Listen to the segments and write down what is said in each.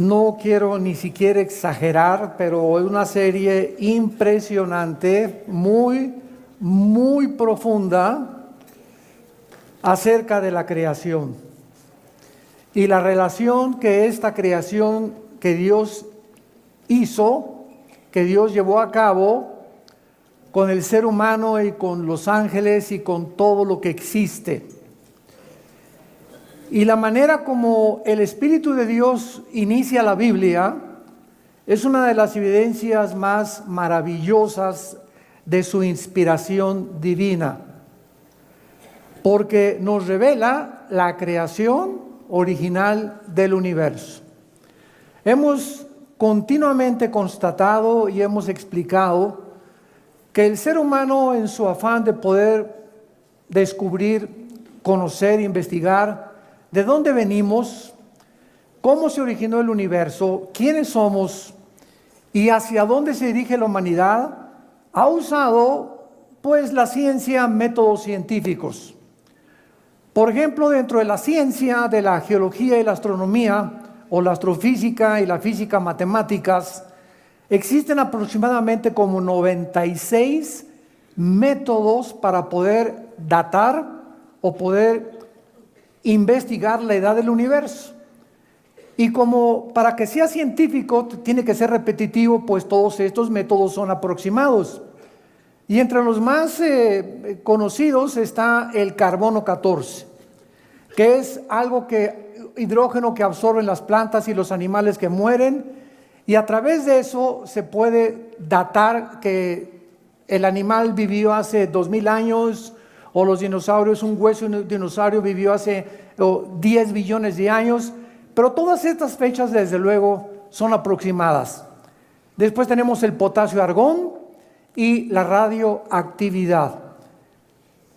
No quiero ni siquiera exagerar, pero es una serie impresionante, muy profunda acerca de la creación y la relación que esta creación que Dios hizo, que Dios llevó a cabo con el ser humano y con los ángeles y con todo lo que existe. Y la manera como el Espíritu de Dios inicia la Biblia es una de las evidencias más maravillosas de su inspiración divina, porque nos revela la creación original del universo. Hemos continuamente constatado y hemos explicado que el ser humano, en su afán de poder descubrir, conocer, investigar de dónde venimos, cómo se originó el universo, quiénes somos y hacia dónde se dirige la humanidad, ha usado pues la ciencia, métodos científicos. Por ejemplo, dentro de la ciencia de la geología y la astronomía, o la astrofísica y la física matemáticas, existen aproximadamente como 96 métodos para poder datar o poder investigar la edad del universo. Y como para que sea científico tiene que ser repetitivo, pues todos estos métodos son aproximados. Y entre los más conocidos está el carbono 14, que es hidrógeno que absorben las plantas y los animales que mueren, y a través de eso se puede datar que el animal vivió hace 2000 años, o los dinosaurios, un hueso de un dinosaurio vivió hace 10 billones de años, pero todas estas fechas desde luego son aproximadas. Después tenemos el potasio-argón y la radioactividad.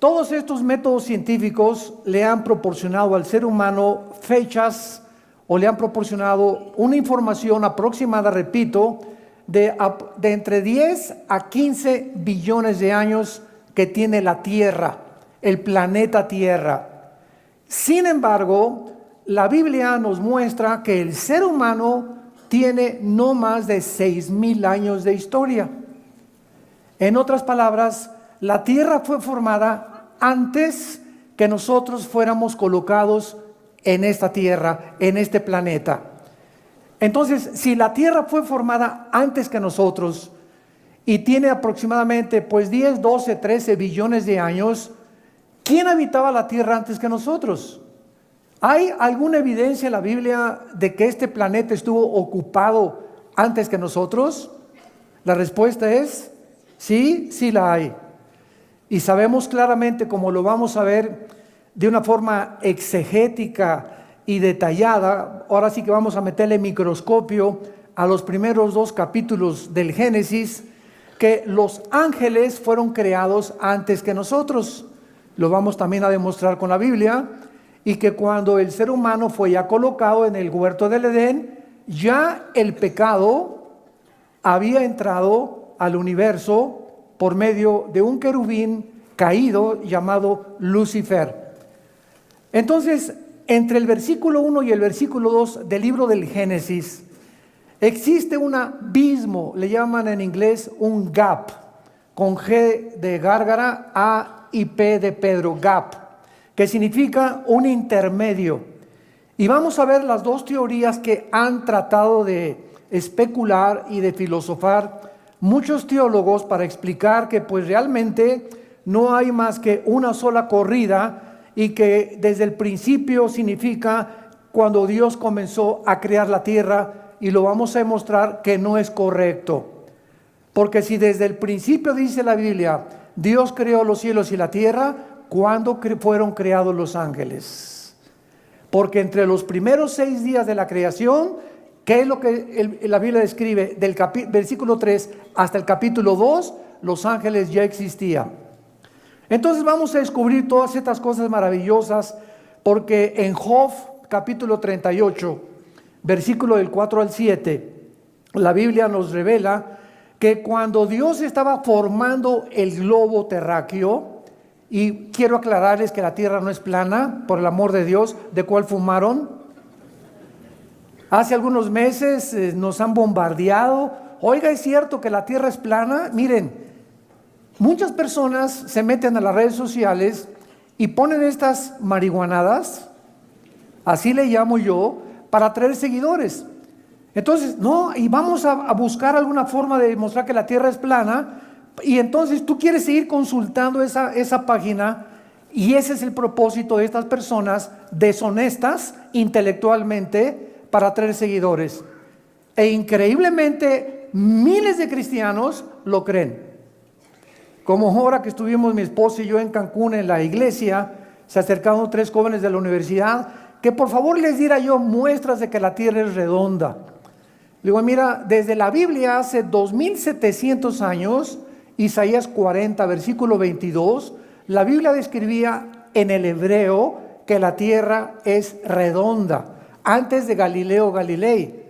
Todos estos métodos científicos le han proporcionado al ser humano fechas o le han proporcionado una información aproximada, repito, de entre 10 a 15 billones de años que tiene la Tierra, el planeta Tierra. Sin embargo, la Biblia nos muestra que el ser humano tiene no más de 6,000 años de historia. En otras palabras, la Tierra fue formada antes que nosotros fuéramos colocados en esta Tierra, en este planeta. Entonces, si la Tierra fue formada antes que nosotros y tiene aproximadamente pues 10, 12, 13 billones de años, ¿quién habitaba la Tierra antes que nosotros? ¿Hay alguna evidencia en la Biblia de que este planeta estuvo ocupado antes que nosotros? La respuesta es sí, sí la hay. Y sabemos claramente, como lo vamos a ver de una forma exegética y detallada, ahora sí que vamos a meterle microscopio a los primeros 2 capítulos del Génesis, que los ángeles fueron creados antes que nosotros. Lo vamos también a demostrar con la Biblia. Y que cuando el ser humano fue ya colocado en el huerto del Edén, ya el pecado había entrado al universo por medio de un querubín caído llamado Lucifer. Entonces, entre el versículo 1 y el versículo 2 del libro del Génesis, existe un abismo, le llaman en inglés un gap, con G de gárgara, A y P de Pedro, gap, que significa un intermedio. Y vamos a ver las 2 teorías que han tratado de especular y de filosofar muchos teólogos para explicar que pues realmente no hay más que una sola corrida y que desde el principio significa cuando Dios comenzó a crear la tierra, y lo vamos a demostrar que no es correcto. Porque si desde el principio dice la Biblia, Dios creó los cielos y la tierra, ¿cuándo fueron creados los ángeles? Porque entre los primeros 6 días de la creación, ¿qué es lo que la Biblia describe? Del versículo 3 hasta el capítulo 2, los ángeles ya existían. Entonces vamos a descubrir todas estas cosas maravillosas, porque en Job capítulo 38, versículo del 4 al 7, la Biblia nos revela que cuando Dios estaba formando el globo terráqueo, y quiero aclararles que la tierra no es plana, por el amor de Dios, ¿de cuál fumaron? Hace algunos meses nos han bombardeado. Oiga, ¿es cierto que la tierra es plana? Miren, muchas personas se meten a las redes sociales y ponen estas marihuanadas, así le llamo yo, para atraer seguidores. Entonces, no, y vamos a buscar alguna forma de demostrar que la tierra es plana, y entonces tú quieres seguir consultando esa página, y ese es el propósito de estas personas deshonestas intelectualmente para atraer seguidores. E increíblemente, miles de cristianos lo creen. Como ahora que estuvimos mi esposa y yo en Cancún en la iglesia, se acercaron 3 jóvenes de la universidad, que por favor les diera yo muestras de que la tierra es redonda. Le digo, mira, desde la Biblia hace 2700 años, Isaías 40, versículo 22, la Biblia describía en el hebreo que la tierra es redonda, antes de Galileo Galilei.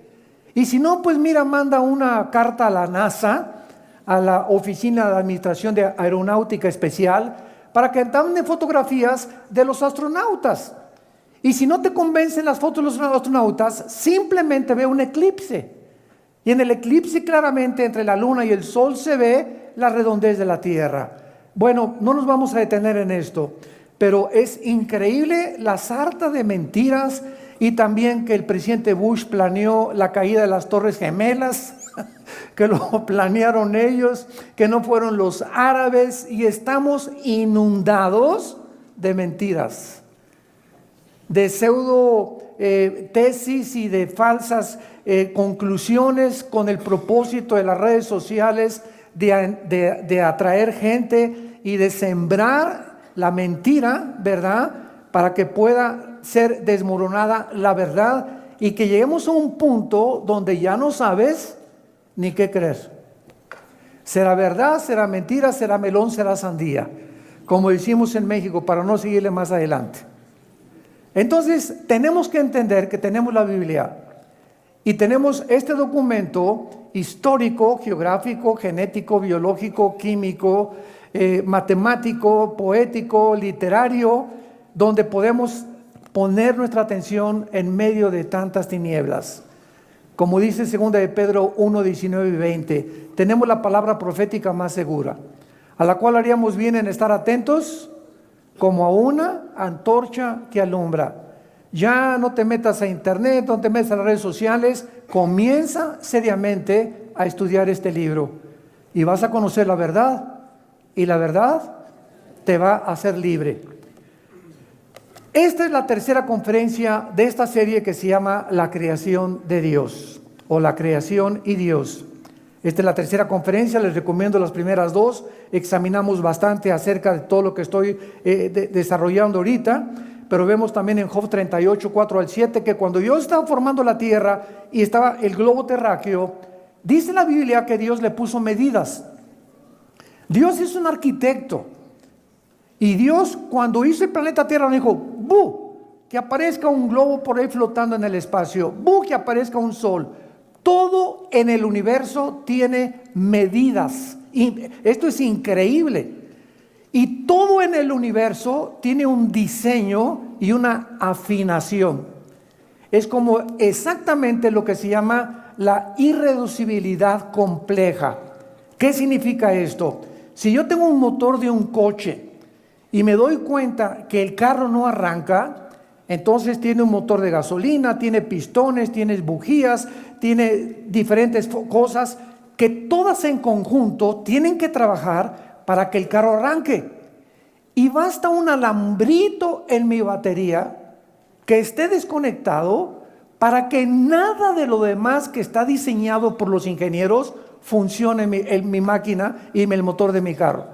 Y si no, pues mira, manda una carta a la NASA, a la Oficina de Administración de Aeronáutica Especial, para que tomen fotografías de los astronautas. Y si no te convencen las fotos de los astronautas, simplemente ve un eclipse. Y en el eclipse claramente entre la luna y el sol se ve la redondez de la tierra. Bueno, no nos vamos a detener en esto, pero es increíble la sarta de mentiras, y también que el presidente Bush planeó la caída de las Torres Gemelas, que lo planearon ellos, que no fueron los árabes, y estamos inundados de mentiras, de pseudo tesis y de falsas conclusiones con el propósito de las redes sociales de atraer gente y de sembrar la mentira, ¿verdad? Para que pueda ser desmoronada la verdad y que lleguemos a un punto donde ya no sabes ni qué creer. ¿Será verdad? ¿Será mentira? ¿Será melón? ¿Será sandía? Como decimos en México, para no seguirle más adelante. Entonces, tenemos que entender que tenemos la Biblia y tenemos este documento histórico, geográfico, genético, biológico, químico, matemático, poético, literario, donde podemos poner nuestra atención en medio de tantas tinieblas. Como dice 2 de Pedro 1, 19 y 20, tenemos la palabra profética más segura, a la cual haríamos bien en estar atentos como a una antorcha que alumbra. Ya no te metas a internet, no te metas a las redes sociales, comienza seriamente a estudiar este libro y vas a conocer la verdad, y la verdad te va a hacer libre. Esta es la tercera conferencia de esta serie que se llama La creación de Dios, o La creación y Dios. Esta es la tercera conferencia, les recomiendo las primeras 2, examinamos bastante acerca de todo lo que estoy desarrollando ahorita, pero vemos también en Job 38, 4 al 7, que cuando Dios estaba formando la tierra y estaba el globo terráqueo, dice la Biblia que Dios le puso medidas. Dios es un arquitecto, y Dios cuando hizo el planeta Tierra dijo, ¡bu! Que aparezca un globo por ahí flotando en el espacio, ¡bu! Que aparezca un sol. Todo en el universo tiene medidas, y esto es increíble. Y todo en el universo tiene un diseño y una afinación. Es como exactamente lo que se llama la irreducibilidad compleja. ¿Qué significa esto? Si yo tengo un motor de un coche y me doy cuenta que el carro no arranca, entonces tiene un motor de gasolina, tiene pistones, tiene bujías, tiene diferentes cosas que todas en conjunto tienen que trabajar para que el carro arranque. Y basta un alambrito en mi batería que esté desconectado para que nada de lo demás que está diseñado por los ingenieros funcione en mi máquina y en el motor de mi carro.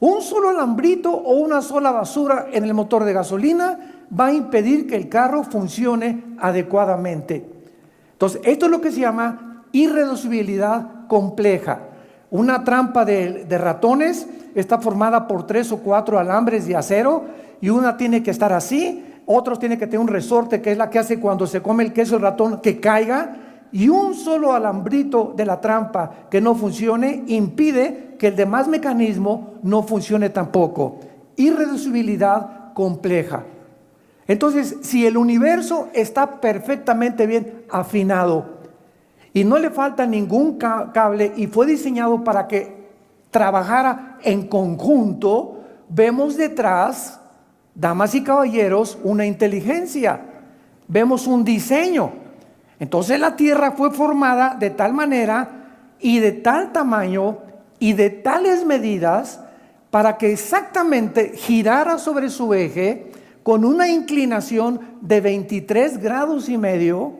Un solo alambrito o una sola basura en el motor de gasolina va a impedir que el carro funcione adecuadamente. Entonces, esto es lo que se llama irreducibilidad compleja. Una trampa de ratones está formada por 3 o 4 alambres de acero, y una tiene que estar así, otros tienen que tener un resorte, que es la que hace cuando se come el queso el ratón que caiga, y un solo alambrito de la trampa que no funcione impide que el demás mecanismo no funcione tampoco. Irreducibilidad compleja. Entonces, si el universo está perfectamente bien afinado y no le falta ningún cable y fue diseñado para que trabajara en conjunto, vemos detrás, damas y caballeros, una inteligencia, vemos un diseño. Entonces la Tierra fue formada de tal manera y de tal tamaño y de tales medidas para que exactamente girara sobre su eje con una inclinación de 23 grados y medio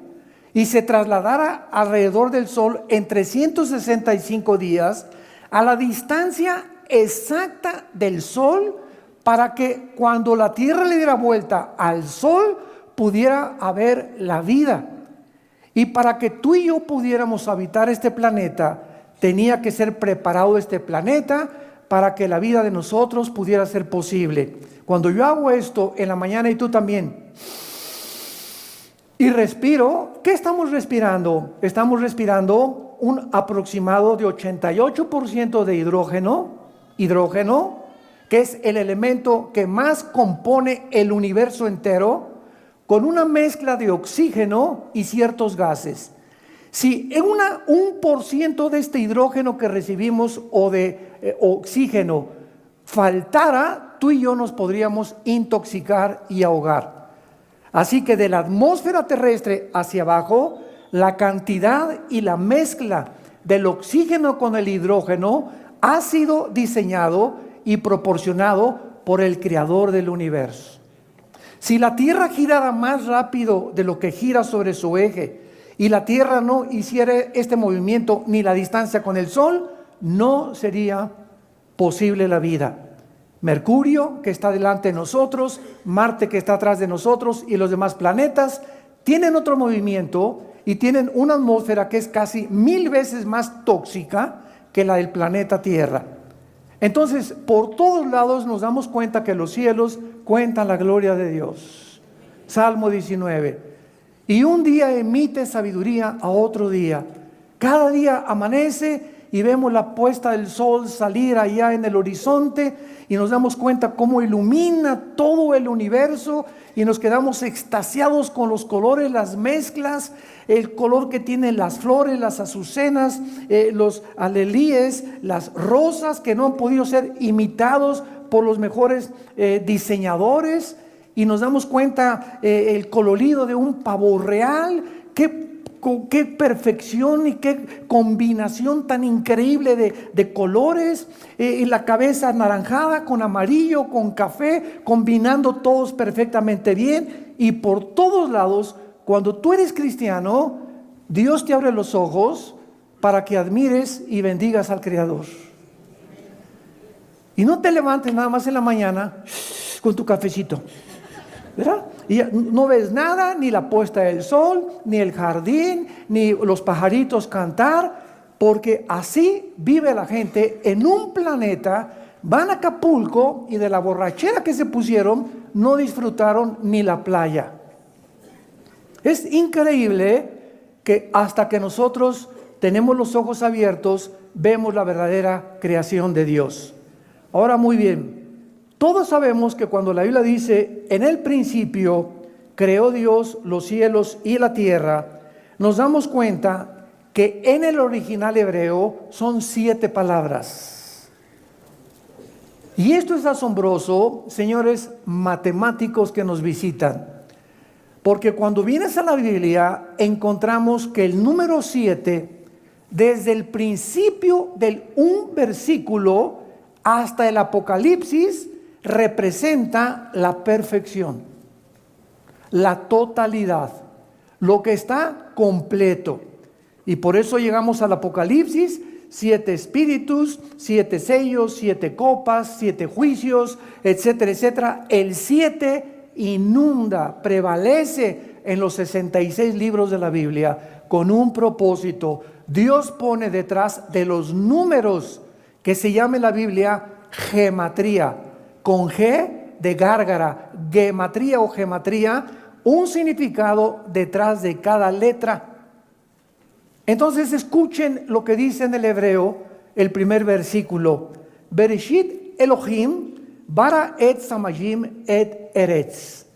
y se trasladara alrededor del Sol en 365 días a la distancia exacta del Sol, para que cuando la Tierra le diera vuelta al Sol pudiera haber la vida. Y para que tú y yo pudiéramos habitar este planeta, tenía que ser preparado este planeta para que la vida de nosotros pudiera ser posible. Cuando yo hago esto en la mañana y tú también, y respiro, ¿qué estamos respirando? Estamos respirando un aproximado de 88% de hidrógeno, que es el elemento que más compone el universo entero, con una mezcla de oxígeno y ciertos gases. Si en 1% de este hidrógeno que recibimos o de oxígeno faltara, tú y yo nos podríamos intoxicar y ahogar. Así que de la atmósfera terrestre hacia abajo, la cantidad y la mezcla del oxígeno con el hidrógeno ha sido diseñado y proporcionado por el Creador del universo. Si la Tierra girara más rápido de lo que gira sobre su eje y la Tierra no hiciera este movimiento ni la distancia con el Sol, no sería posible la vida. Mercurio, que está delante de nosotros, Marte, que está atrás de nosotros, y los demás planetas tienen otro movimiento y tienen una atmósfera que es casi 1000 veces más tóxica que la del planeta Tierra. Entonces, por todos lados nos damos cuenta que los cielos cuentan la gloria de Dios. Salmo 19. Y un día emite sabiduría a otro día. Cada día amanece y vemos la puesta del sol salir allá en el horizonte y nos damos cuenta cómo ilumina todo el universo y nos quedamos extasiados con los colores, las mezclas, el color que tienen las flores, las azucenas, los alelíes, las rosas que no han podido ser imitados por los mejores diseñadores, y nos damos cuenta el colorido de un pavo real. Qué perfección y qué combinación tan increíble de colores, y la cabeza anaranjada con amarillo, con café, combinando todos perfectamente bien. Y por todos lados, cuando tú eres cristiano, Dios te abre los ojos para que admires y bendigas al Creador. Y no te levantes nada más en la mañana con tu cafecito, ¿verdad? Y no ves nada, ni la puesta del sol, ni el jardín, ni los pajaritos cantar, porque así vive la gente en un planeta. Van a Acapulco y de la borrachera que se pusieron no disfrutaron ni la playa. Es increíble que hasta que nosotros tenemos los ojos abiertos, vemos la verdadera creación de Dios. Ahora, muy bien, todos sabemos que cuando la Biblia dice, en el principio creó Dios los cielos y la tierra, nos damos cuenta que en el original hebreo son 7 palabras. Y esto es asombroso, señores matemáticos que nos visitan, porque cuando vienes a la Biblia encontramos que el número 7, desde el principio del un versículo hasta el Apocalipsis, representa la perfección, la totalidad, lo que está completo. Y por eso llegamos al Apocalipsis: 7 espíritus, 7 sellos, 7 copas, 7 juicios, etcétera, etcétera. El 7 inunda, prevalece en los 66 libros de la Biblia con un propósito. Dios pone detrás de los números, que se llama en la Biblia gematría, con G de gárgara, gematría o gematría, un significado detrás de cada letra. Entonces escuchen lo que dice en el hebreo el primer versículo: Bereshit Elohim bara et samayim et eretz.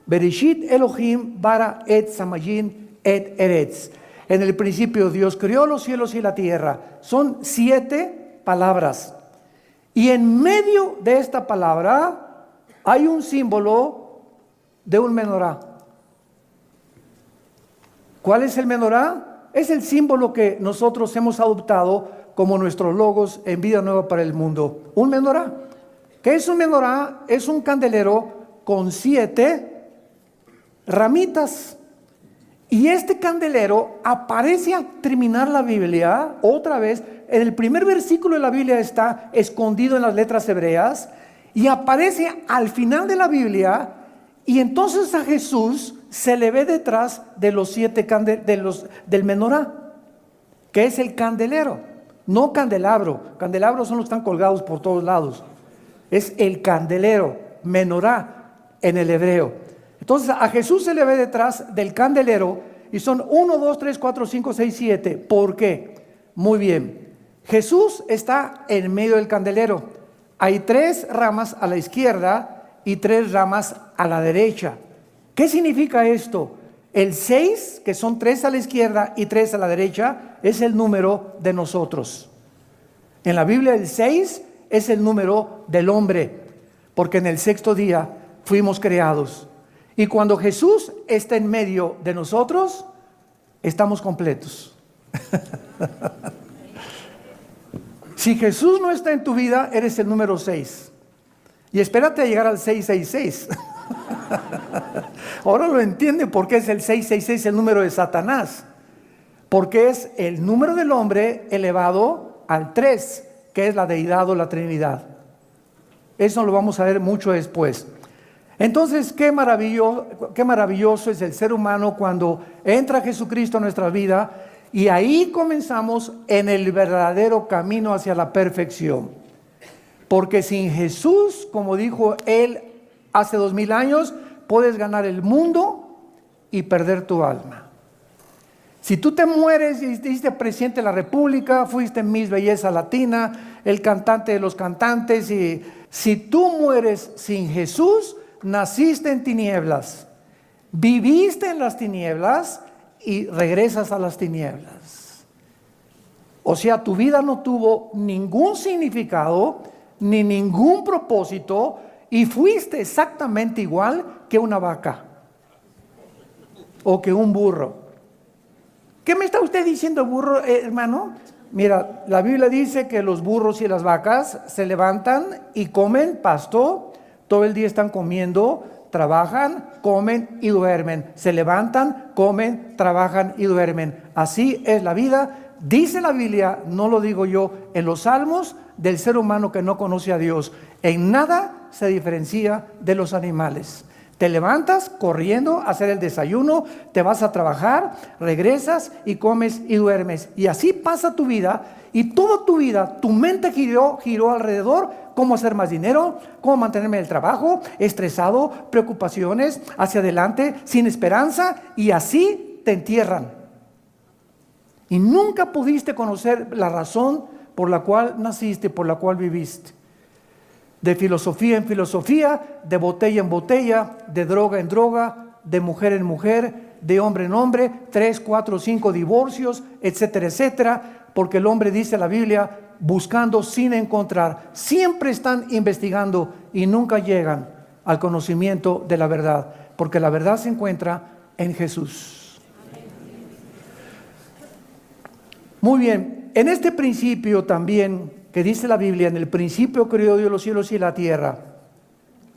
Bereshit Elohim bara et samayim et eretz. En el principio Dios creó los cielos y la tierra. Son 7 palabras. Y en medio de esta palabra hay un símbolo de un menorá. ¿Cuál es el menorá? Es el símbolo que nosotros hemos adoptado como nuestros logos en Vida Nueva para el Mundo. Un menorá. ¿Qué es un menorá? Es un candelero con 7 ramitas. Y este candelero aparece al terminar la Biblia, otra vez, en el primer versículo de la Biblia está escondido en las letras hebreas, y aparece al final de la Biblia, y entonces a Jesús se le ve detrás de los 7 del menorá, que es el candelero, no candelabro. Candelabros son los que están colgados por todos lados. Es el candelero, menorá en el hebreo. Entonces a Jesús se le ve detrás del candelero y son 1, 2, 3, 4, 5, 6, 7. ¿Por qué? Muy bien. Jesús está en medio del candelero. Hay 3 ramas a la izquierda y 3 ramas a la derecha. ¿Qué significa esto? El 6, que son 3 a la izquierda y 3 a la derecha, es el número de nosotros. En la Biblia el 6 es el número del hombre, porque en el 6º día fuimos creados. Y cuando Jesús está en medio de nosotros, estamos completos. Si Jesús no está en tu vida, eres el número 6. Y espérate a llegar al 666. Ahora lo entiende por qué es el 666 el número de Satanás. Porque es el número del hombre elevado al 3, que es la deidad o la Trinidad. Eso lo vamos a ver mucho después. Entonces, qué maravilloso es el ser humano cuando entra Jesucristo a nuestra vida, y ahí comenzamos en el verdadero camino hacia la perfección. Porque sin Jesús, como dijo él hace 2000 años, puedes ganar el mundo y perder tu alma. Si tú te mueres y fuiste presidente de la República, fuiste Miss Belleza Latina, el cantante de los cantantes, y si tú mueres sin Jesús, naciste en tinieblas, viviste en las tinieblas y regresas a las tinieblas. O sea, tu vida no tuvo ningún significado ni ningún propósito y fuiste exactamente igual que una vaca o que un burro. ¿Qué me está usted diciendo, burro, hermano? Mira, la Biblia dice que los burros y las vacas se levantan y comen pasto. Todo el día están comiendo, trabajan, comen y duermen. Se levantan, comen, trabajan y duermen. Así es la vida. Dice la Biblia, no lo digo yo, en los Salmos, del ser humano que no conoce a Dios. En nada se diferencia de los animales. Te levantas corriendo a hacer el desayuno, te vas a trabajar, regresas y comes y duermes. Y así pasa tu vida, y toda tu vida, tu mente giró alrededor. Cómo hacer más dinero, cómo mantenerme en el trabajo, estresado, preocupaciones, hacia adelante, sin esperanza, y así te entierran. Y nunca pudiste conocer la razón por la cual naciste, por la cual viviste. De filosofía en filosofía, de botella en botella, de droga en droga, de mujer en mujer, de hombre en hombre, 3, 4, 5 divorcios, etcétera, etcétera, porque el hombre, dice la Biblia, buscando sin encontrar. Siempre están investigando y nunca llegan al conocimiento de la verdad, porque la verdad se encuentra en Jesús. Muy bien, en este principio también que dice la Biblia, en el principio creó Dios los cielos y la tierra.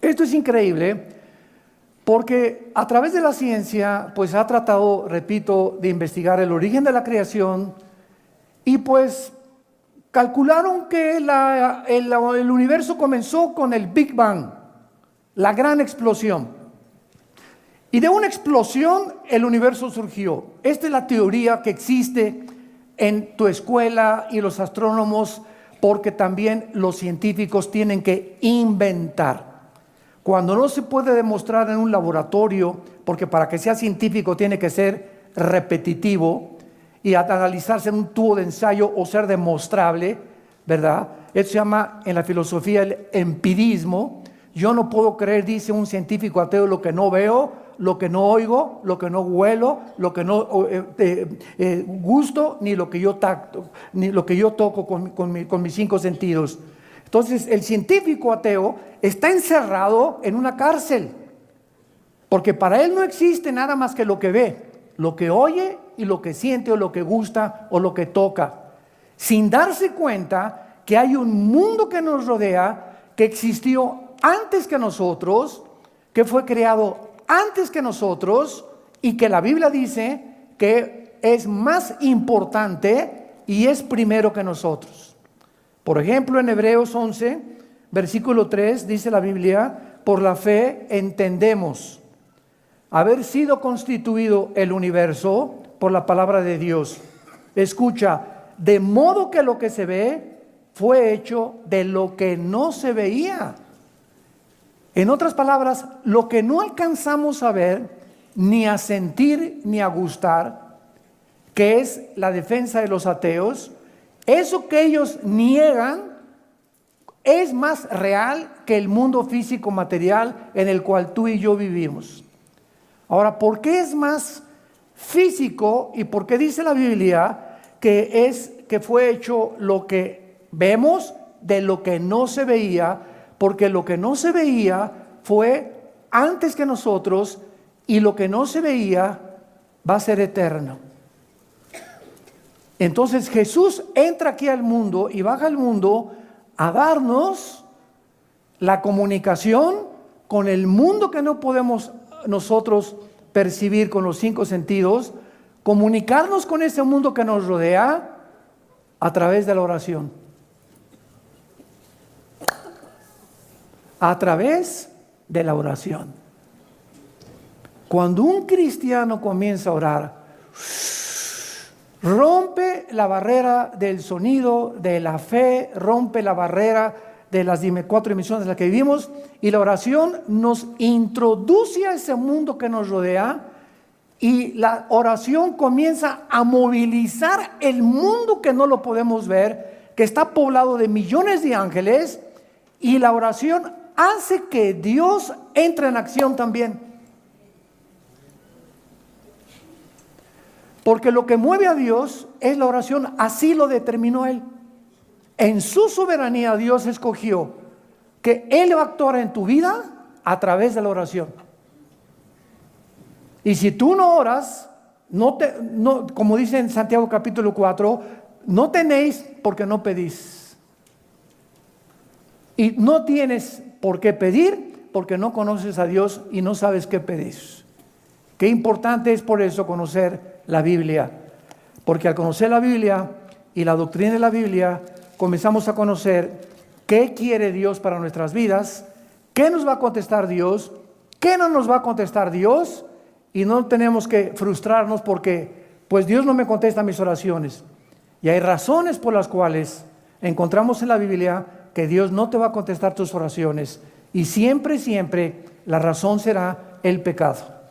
Esto es increíble porque a través de la ciencia pues ha tratado, repito, de investigar el origen de la creación, y pues calcularon que el universo comenzó con el Big Bang, la gran explosión. Y de una explosión el universo surgió. Esta es la teoría que existe en tu escuela y los astrónomos, porque también los científicos tienen que inventar. Cuando no se puede demostrar en un laboratorio, porque para que sea científico tiene que ser repetitivo y analizarse en un tubo de ensayo o ser demostrable, ¿verdad? Esto se llama en la filosofía el empirismo. Yo no puedo creer, dice un científico ateo, lo que no veo, lo que no oigo, lo que no huelo, lo que no gusto, ni lo que yo tacto, ni lo que yo toco con mis 5 sentidos. Entonces, el científico ateo está encerrado en una cárcel, porque para él no existe nada más que lo que ve, lo que oye y lo que siente o lo que gusta o lo que toca, sin darse cuenta que hay un mundo que nos rodea, que existió antes que nosotros, que fue creado antes que nosotros y que la Biblia dice que es más importante y es primero que nosotros. Por ejemplo, en Hebreos 11, versículo 3, dice la Biblia: por la fe entendemos haber sido constituido el universo por la palabra de Dios. Escucha, de modo que lo que se ve fue hecho de lo que no se veía. En otras palabras, lo que no alcanzamos a ver, ni a sentir, ni a gustar, que es la defensa de los ateos, eso que ellos niegan es más real que el mundo físico material en el cual tú y yo vivimos. Ahora, ¿por qué es más físico y por qué dice la Biblia que fue hecho lo que vemos de lo que no se veía? Porque lo que no se veía fue antes que nosotros y lo que no se veía va a ser eterno. Entonces Jesús entra aquí al mundo y baja al mundo a darnos la comunicación con el mundo que no podemos nosotros percibir con los 5 sentidos, comunicarnos con ese mundo que nos rodea a través de la oración. A través de la oración. Cuando un cristiano comienza a orar, rompe la barrera del sonido, de la fe, rompe la barrera de las 4 dimensiones en las que vivimos, y la oración nos introduce a ese mundo que nos rodea, y la oración comienza a movilizar el mundo que no lo podemos ver, que está poblado de millones de ángeles, y la oración hace que Dios entre en acción también. Porque lo que mueve a Dios es la oración, así lo determinó Él. En su soberanía Dios escogió que Él va a actuar en tu vida a través de la oración. Y si tú no oras, como dice en Santiago capítulo 4, no tenéis porque no pedís. Y no tienes por qué pedir porque no conoces a Dios y no sabes qué pedís. Qué importante es por eso conocer la Biblia. Porque al conocer la Biblia y la doctrina de la Biblia, comenzamos a conocer qué quiere Dios para nuestras vidas, qué nos va a contestar Dios, qué no nos va a contestar Dios, y no tenemos que frustrarnos porque pues Dios no me contesta mis oraciones. Y hay razones por las cuales encontramos en la Biblia que Dios no te va a contestar tus oraciones, y siempre la razón será el pecado.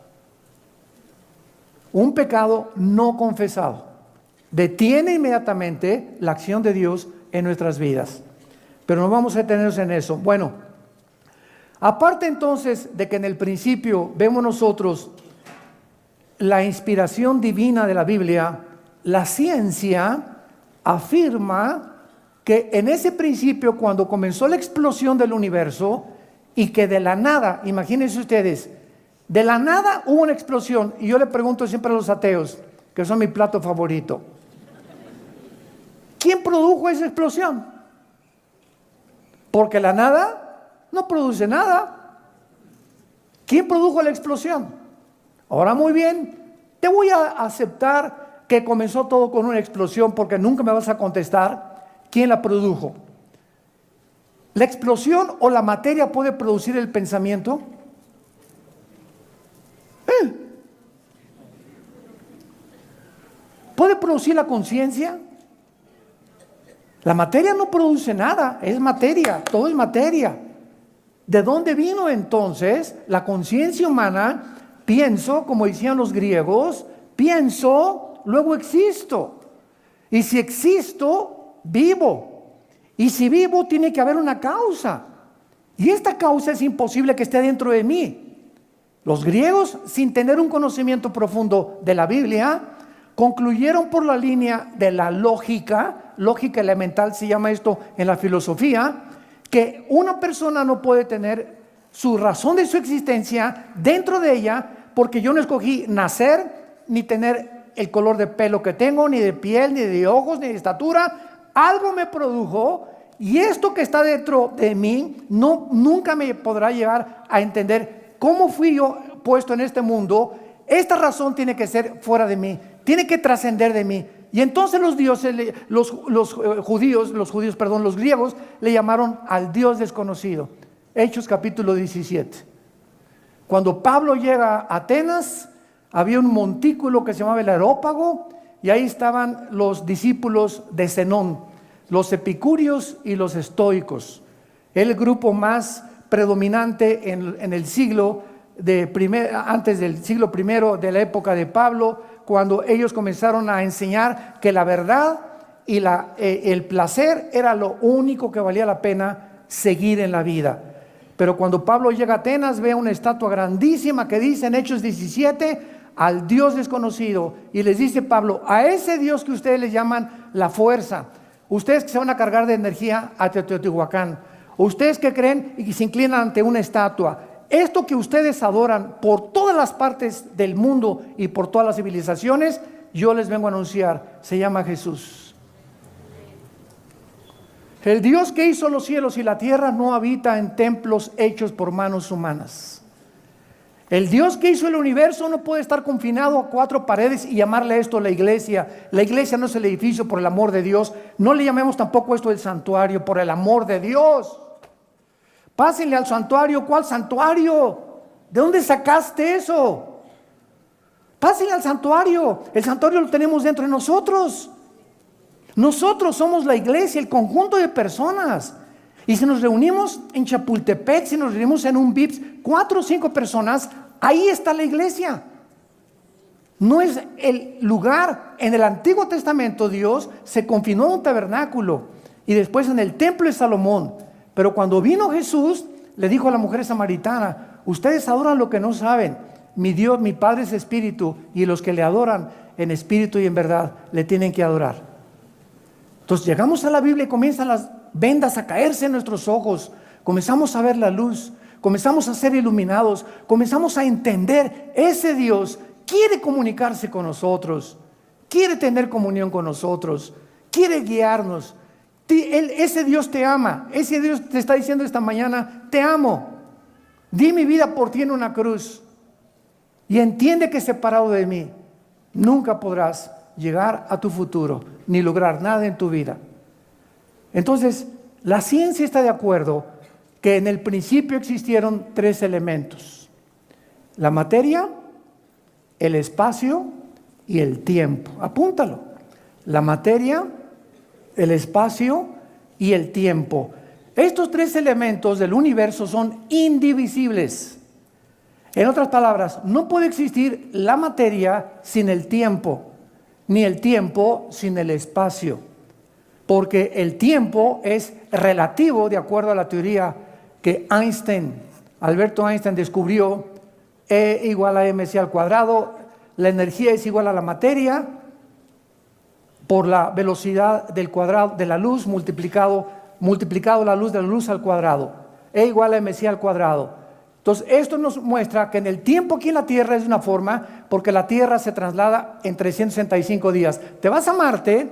Un pecado no confesado detiene inmediatamente la acción de Dios en nuestras vidas. Pero no vamos a detenernos en eso. Bueno, aparte entonces de que en el principio vemos nosotros la inspiración divina de la Biblia, la ciencia afirma que en ese principio, cuando comenzó la explosión del universo, y que de la nada, imagínense ustedes, de la nada hubo una explosión. Y yo le pregunto siempre a los ateos, que son mi plato favorito, ¿quién produjo esa explosión? Porque la nada no produce nada. ¿Quién produjo la explosión? Ahora muy bien, te voy a aceptar que comenzó todo con una explosión, porque nunca me vas a contestar quién la produjo. ¿La explosión o la materia puede producir el pensamiento? ¿Puede producir la conciencia? La materia no produce nada, es materia, todo es materia. ¿De dónde vino entonces la conciencia humana? Pienso, como decían los griegos, pienso, luego existo. Y si existo, vivo. Y si vivo, tiene que haber una causa. Y esta causa es imposible que esté dentro de mí. Los griegos, sin tener un conocimiento profundo de la Biblia, concluyeron por la línea de la lógica elemental, se llama esto en la filosofía, que una persona no puede tener su razón de su existencia dentro de ella, porque yo no escogí nacer, ni tener el color de pelo que tengo, ni de piel, ni de ojos, ni de estatura. Algo me produjo, y esto que está dentro de mí nunca me podrá llegar a entender cómo fui yo puesto en este mundo. Esta razón tiene que ser fuera de mí, tiene que trascender de mí. Y entonces los griegos le llamaron al Dios desconocido. Hechos capítulo 17. Cuando Pablo llega a Atenas, había un montículo que se llamaba el Areópago, y ahí estaban los discípulos de Zenón, los epicúreos y los estoicos, el grupo más predominante en el siglo antes del siglo I de la época de Pablo, cuando ellos comenzaron a enseñar que la verdad y el placer era lo único que valía la pena seguir en la vida. Pero cuando Pablo llega a Atenas, ve una estatua grandísima que dice en Hechos 17, al Dios desconocido, y les dice Pablo: a ese Dios que ustedes le llaman la fuerza, ustedes que se van a cargar de energía a Teotihuacán, ustedes que creen y que se inclinan ante una estatua, esto que ustedes adoran por todas las partes del mundo y por todas las civilizaciones, yo les vengo a anunciar, se llama Jesús. El Dios que hizo los cielos y la tierra no habita en templos hechos por manos humanas. El Dios que hizo el universo no puede estar confinado a 4 paredes y llamarle a esto la iglesia. La iglesia no es el edificio, por el amor de Dios. No le llamemos tampoco esto el santuario, por el amor de Dios. Pásenle al santuario. ¿Cuál santuario? ¿De dónde sacaste eso? Pásenle al santuario. El santuario lo tenemos dentro de nosotros. Nosotros somos la iglesia, el conjunto de personas. Y si nos reunimos en Chapultepec, si nos reunimos en un VIPS, 4 o 5 personas, ahí está la iglesia. No es el lugar. En el Antiguo Testamento Dios se confinó en un tabernáculo y después en el templo de Salomón. Pero cuando vino Jesús, le dijo a la mujer samaritana: ustedes adoran lo que no saben. Mi Dios, mi Padre es espíritu, y los que le adoran en espíritu y en verdad le tienen que adorar. Entonces llegamos a la Biblia y comienzan las vendas a caerse en nuestros ojos, comenzamos a ver la luz, comenzamos a ser iluminados, comenzamos a entender, ese Dios quiere comunicarse con nosotros, quiere tener comunión con nosotros, quiere guiarnos. Ese Dios te ama, ese Dios te está diciendo esta mañana: te amo, di mi vida por ti en una cruz, y entiende que separado de mí nunca podrás llegar a tu futuro ni lograr nada en tu vida. Entonces, la ciencia está de acuerdo que en el principio existieron 3 elementos: la materia, el espacio y el tiempo. Apúntalo: la materia, el espacio y el tiempo. Estos 3 elementos del universo son indivisibles. En otras palabras, no puede existir la materia sin el tiempo, ni el tiempo sin el espacio. Porque el tiempo es relativo, de acuerdo a la teoría que Alberto Einstein descubrió, E igual a mc al cuadrado. La energía es igual a la materia por la velocidad del cuadrado de la luz multiplicado la luz de la luz al cuadrado. E igual a mc al cuadrado. Entonces esto nos muestra que en el tiempo aquí en la Tierra es de una forma, porque la Tierra se traslada en 365 días. Te vas a Marte,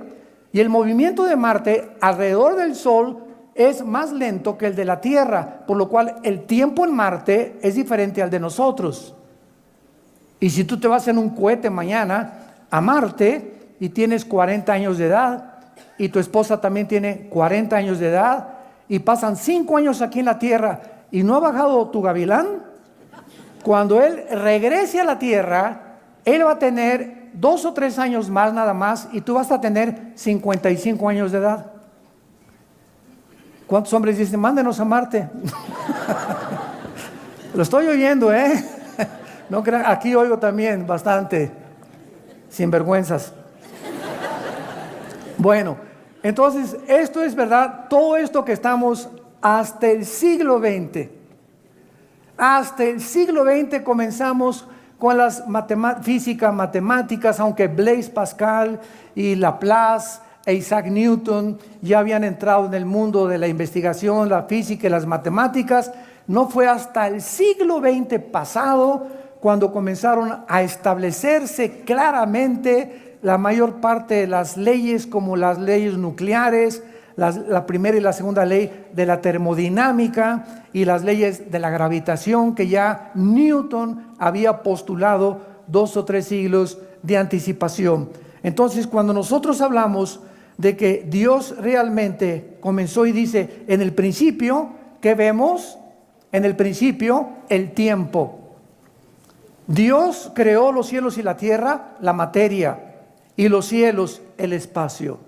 y el movimiento de Marte alrededor del Sol es más lento que el de la Tierra, por lo cual el tiempo en Marte es diferente al de nosotros. Y si tú te vas en un cohete mañana a Marte y tienes 40 años de edad, y tu esposa también tiene 40 años de edad, y pasan 5 años aquí en la Tierra y no ha bajado tu gavilán, cuando él regrese a la Tierra, él va a tener 2 o 3 años más nada más, y tú vas a tener 55 años de edad. ¿Cuántos hombres dicen: mándenos a Marte? Lo estoy oyendo, No crean, aquí oigo también bastante sinvergüenzas. Bueno, entonces esto es verdad. Todo esto que estamos hasta el siglo XX. Hasta el siglo XX comenzamos con las físicas matemáticas, aunque Blaise Pascal y Laplace e Isaac Newton ya habían entrado en el mundo de la investigación, la física y las matemáticas. No fue hasta el siglo XX pasado cuando comenzaron a establecerse claramente la mayor parte de las leyes, como las leyes nucleares, la primera y la segunda ley de la termodinámica y las leyes de la gravitación que ya Newton había postulado 2 o 3 siglos de anticipación. Entonces, cuando nosotros hablamos de que Dios realmente comenzó y dice, en el principio, ¿qué vemos? En el principio, el tiempo. Dios creó los cielos y la tierra, la materia, y los cielos, el espacio.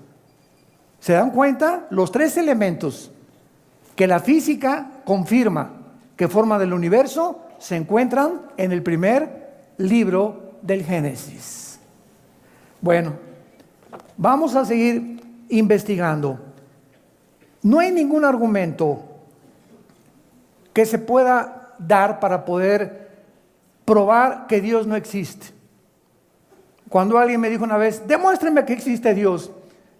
¿Se dan cuenta? Los 3 elementos que la física confirma que forman el universo se encuentran en el primer libro del Génesis. Bueno, vamos a seguir investigando. No hay ningún argumento que se pueda dar para poder probar que Dios no existe. Cuando alguien me dijo una vez, demuéstrame que existe Dios,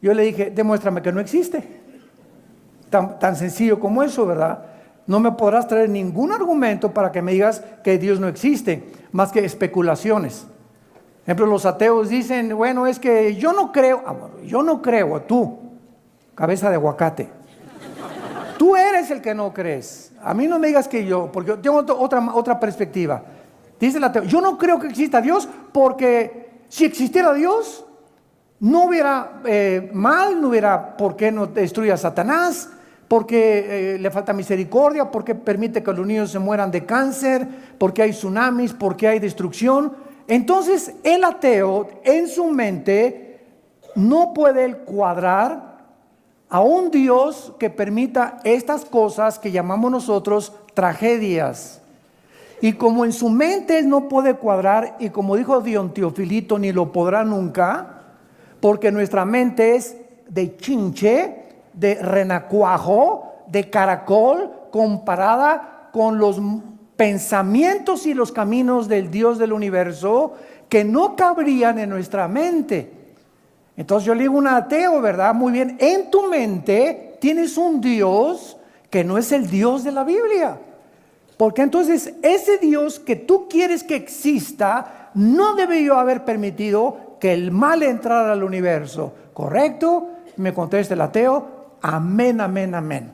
yo le dije, demuéstrame que no existe. Tan sencillo como eso, ¿verdad? No me podrás traer ningún argumento para que me digas que Dios no existe, más que especulaciones. Por ejemplo, los ateos dicen, bueno, es que yo no creo, tú, cabeza de aguacate. Tú eres el que no crees. A mí no me digas que yo, porque yo tengo otra perspectiva. Dice el ateo, yo no creo que exista Dios porque si existiera Dios, no hubiera mal, no hubiera por qué no destruye a Satanás, porque le falta misericordia, porque permite que los niños se mueran de cáncer, porque hay tsunamis, porque hay destrucción. Entonces el ateo en su mente no puede cuadrar a un Dios que permita estas cosas que llamamos nosotros tragedias. Y como en su mente él no puede cuadrar, y como dijo Dion Teofilito, ni lo podrá nunca, porque nuestra mente es de chinche, de renacuajo, de caracol, comparada con los pensamientos y los caminos del Dios del universo que no cabrían en nuestra mente. Entonces yo le digo a un ateo, ¿verdad? Muy bien, en tu mente tienes un Dios que no es el Dios de la Biblia. Porque entonces ese Dios que tú quieres que exista no debió haber permitido que el mal entrara al universo. ¿Correcto? Me contesta el ateo, amén, amén, amén.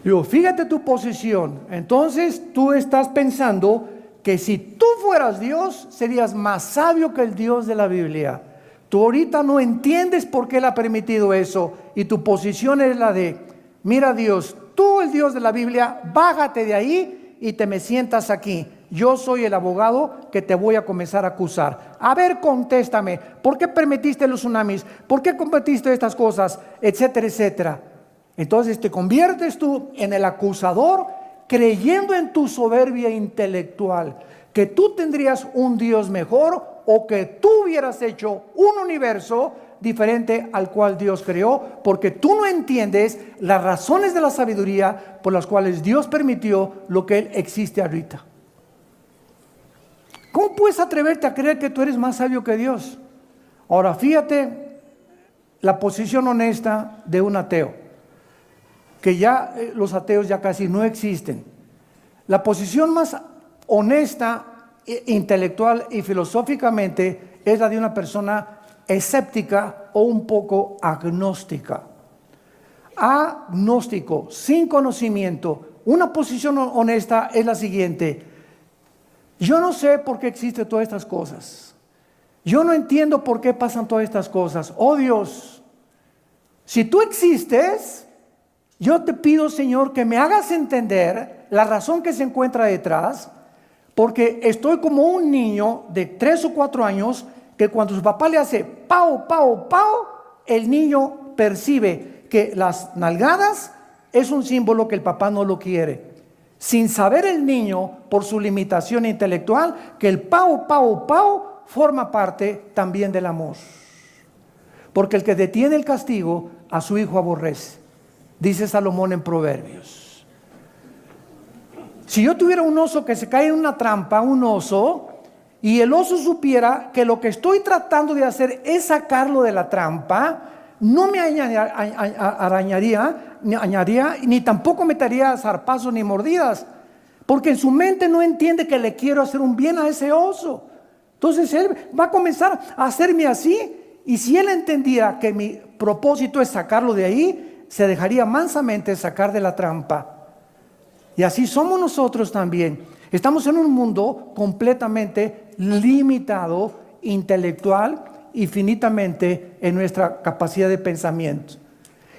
Yo, fíjate tu posición. Entonces tú estás pensando que si tú fueras Dios, serías más sabio que el Dios de la Biblia. Tú ahorita no entiendes por qué Él ha permitido eso. Y tu posición es la de, mira Dios, tú el Dios de la Biblia, bájate de ahí y te me sientas aquí. Yo soy el abogado que te voy a comenzar a acusar. A ver, contéstame, ¿por qué permitiste los tsunamis? ¿Por qué permitiste estas cosas? Etcétera, etcétera. Entonces te conviertes tú en el acusador, creyendo en tu soberbia intelectual, que tú tendrías un Dios mejor o que tú hubieras hecho un universo diferente al cual Dios creó, porque tú no entiendes las razones de la sabiduría por las cuales Dios permitió lo que Él existe ahorita. ¿Cómo puedes atreverte a creer que tú eres más sabio que Dios? Ahora fíjate la posición honesta de un ateo, que ya los ateos ya casi no existen. La posición más honesta, intelectual y filosóficamente es la de una persona escéptica o un poco agnóstica. Agnóstico, sin conocimiento. Una posición honesta es la siguiente: yo no sé por qué existen todas estas cosas. Yo no entiendo por qué pasan todas estas cosas. Oh Dios, si tú existes, yo te pido, Señor, que me hagas entender la razón que se encuentra detrás, porque estoy como un niño de 3 o 4 años que cuando su papá le hace pau, pau, pau, el niño percibe que las nalgadas es un símbolo que el papá no lo quiere. Sin saber el niño, por su limitación intelectual, que el pau, pau, pau forma parte también del amor. Porque el que detiene el castigo a su hijo aborrece. dice Salomón en Proverbios. Si yo tuviera un oso que se cae en una trampa, un oso, y el oso supiera que lo que estoy tratando de hacer es sacarlo de la trampa, no me arañaría, ni tampoco me daría zarpazos ni mordidas, porque en su mente no entiende que le quiero hacer un bien a ese oso. Entonces él va a comenzar a hacerme así, y si él entendía que mi propósito es sacarlo de ahí, se dejaría mansamente sacar de la trampa. Y así somos nosotros también. Estamos en un mundo completamente limitado, intelectual y finitamente en nuestra capacidad de pensamiento.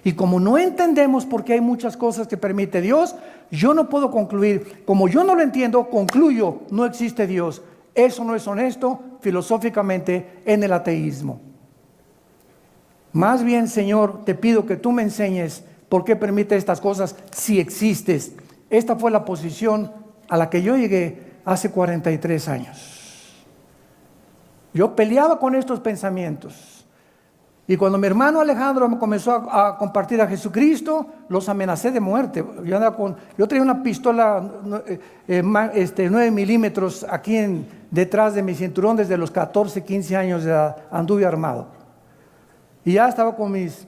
Y como no entendemos por qué hay muchas cosas que permite Dios, yo no puedo concluir. Como yo no lo entiendo, concluyo, no existe Dios. Eso no es honesto filosóficamente en el ateísmo. Más bien, Señor, te pido que tú me enseñes por qué permite estas cosas si existes. Esta fue la posición a la que yo llegué hace 43 años. Yo peleaba con estos pensamientos. Y cuando mi hermano Alejandro me comenzó a compartir a Jesucristo, los amenacé de muerte. Yo traía una pistola 9 milímetros aquí detrás de mi cinturón desde los 14, 15 años de edad. Anduve armado. Y ya estaba con mis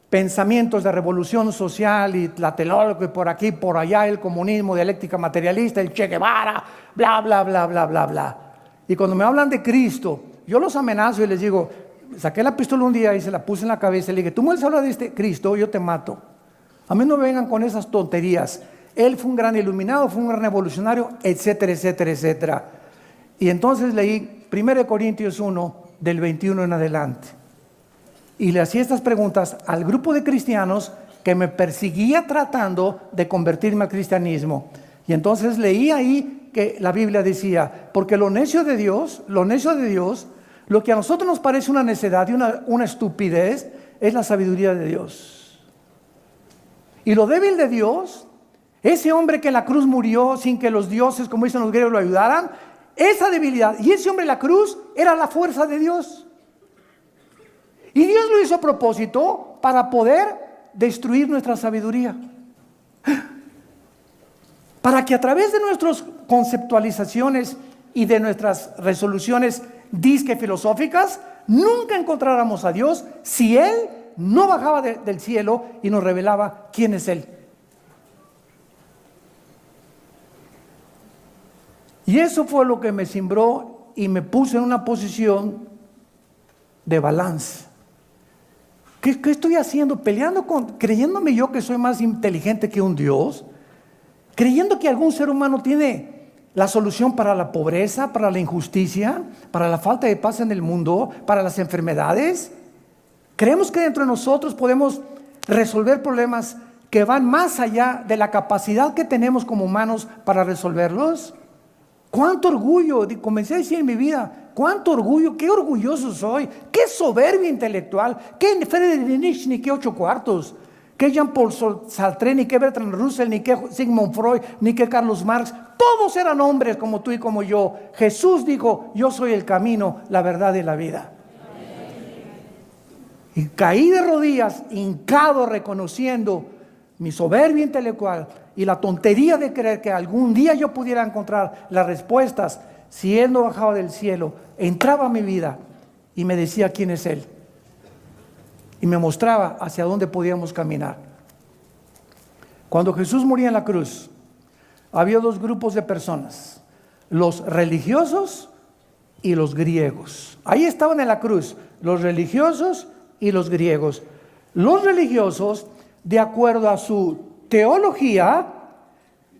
pensamientos de revolución social y Tlatelolco y por aquí, por allá, el comunismo, dialéctica materialista, el Che Guevara, bla, bla, bla, bla, bla, bla. Y cuando me hablan de Cristo, yo los amenazo y les digo, saqué la pistola un día y se la puse en la cabeza y le dije, tú me hablas de este Cristo, yo te mato. A mí no me vengan con esas tonterías. Él fue un gran iluminado, fue un gran revolucionario, etcétera, etcétera, etcétera. Y entonces leí 1 Corintios 1, del 21 en adelante. Y le hacía estas preguntas al grupo de cristianos que me persiguía tratando de convertirme al cristianismo. Y entonces leí ahí que la Biblia decía, porque lo necio de Dios, lo que a nosotros nos parece una necedad y una estupidez, es la sabiduría de Dios. Y lo débil de Dios, ese hombre que en la cruz murió sin que los dioses, como dicen los griegos, lo ayudaran, esa debilidad, y ese hombre en la cruz era la fuerza de Dios. Y Dios lo hizo a propósito para poder destruir nuestra sabiduría. Para que a través de nuestras conceptualizaciones y de nuestras resoluciones disque filosóficas, nunca encontráramos a Dios si Él no bajaba del cielo y nos revelaba quién es Él. Y eso fue lo que me cimbró y me puso en una posición de balance. ¿Qué estoy haciendo? Creyéndome yo que soy más inteligente que un Dios, creyendo que algún ser humano tiene la solución para la pobreza, para la injusticia, para la falta de paz en el mundo, para las enfermedades. Creemos que dentro de nosotros podemos resolver problemas que van más allá de la capacidad que tenemos como humanos para resolverlos. ¡Cuánto orgullo! Comencé a decir en mi vida, ¡cuánto orgullo! ¡Qué orgulloso soy! ¡Qué soberbia intelectual! ¡Qué Friedrich Nietzsche, ni qué 8 cuartos! ¡Qué Jean-Paul Sartre, ni qué Bertrand Russell, ni qué Sigmund Freud, ni qué Carlos Marx! Todos eran hombres como tú y como yo. Jesús dijo, yo soy el camino, la verdad y la vida. Y caí de rodillas, hincado, reconociendo mi soberbia intelectual y la tontería de creer que algún día yo pudiera encontrar las respuestas. Si Él no bajaba del cielo, entraba a mi vida y me decía quién es Él. Y me mostraba hacia dónde podíamos caminar. Cuando Jesús moría en la cruz, había 2 grupos de personas, los religiosos y los griegos. Ahí estaban en la cruz, los religiosos y los griegos. Los religiosos, de acuerdo a su teología,